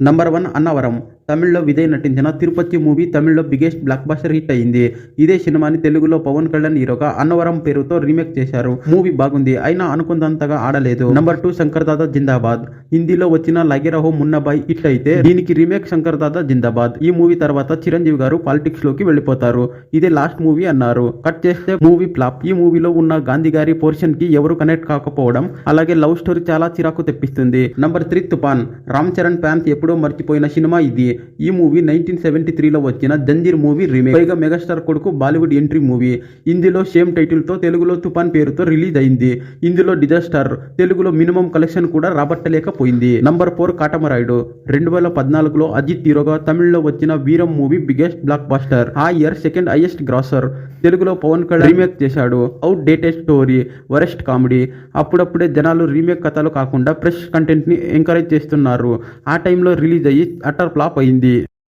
Number 1 Annavaram. తమిళ్లో విజయ్ నటించిన Tirupati movie తమిళ్లో బిగ్గెస్ట్ బ్లాక్ బస్టర్ హిట్ అయింది. ఇదే సినిమాని తెలుగులో పవన్ కళ్యాణ్ హీరోగా అన్నవరం పేరుతో రీమేక్ చేశారు. మూవీ బాగుంది, అయినా అనుకున్నంతగా ఆడలేదు. నంబర్ 2 శంకర్ దాదా జిందాబాద్. హిందీలో వచ్చిన లగే రహో మున్నాబాయ్ హిట్ అయితే దీనికి రీమేక్ శంకర్ దాదా జిందాబాద్. ఈ మూవీ తర్వాత చిరంజీవి గారు పాలిటిక్స్ లోకి వెళ్లిపోతారు. ఇదే లాస్ట్ మూవీ అన్నారు. కట్ చేస్తే మూవీ ఫ్లాప్. ఈ మూవీలో ఉన్న గాంధీ గారి పోర్షన్ కి ఎవరు కనెక్ట్ కాకపోవడం, అలాగే లవ్ స్టోరీ చాలా చిరాకు తెప్పిస్తుంది. నంబర్ 3 తుఫాన్. రామ్ చరణ్ ఫ్యాన్స్ ఎప్పుడో మర్చిపోయిన సినిమా ఇది. ఈ మూవీ 1973లో వచ్చిన జంజీర్ మూవీ రీమేక్. పైగా మెగాస్టార్ కొడుకు బాలీవుడ్ ఎంట్రీ మూవీ. హిందీలో సేమ్ టైటిల్ తో తెలుగులో తుఫాన్ పేరుతో రిలీజ్ అయింది. ఇందులో డిజాస్టర్ తెలుగులో మినిమం కలెక్షన్ కూడా రాబట్టలేకపోయింది. నంబర్ 4 కాటమరాయుడు. 2014లో అజిత్ హీరోగా తమిళ్లో వచ్చిన వీరం మూవీ బిగ్గెస్ట్ బ్లాక్ బస్టర్. ఆ ఇయర్ సెకండ్ హైయెస్ట్ గ్రాసర్. తెలుగులో పవన్ కళ్యాణ్ రీమేక్ చేశాడు. Out dated story, worst comedy. అప్పుడప్పుడే జనాలు రీమేక్ కథలు కాకుండా ఫ్రెష్ కంటెంట్ ని ఎంకరేజ్ చేస్తున్నారు. ఆ టైంలో రిలీజ్ అయ్యి అటర్ ఫ్లాప్ అయింది.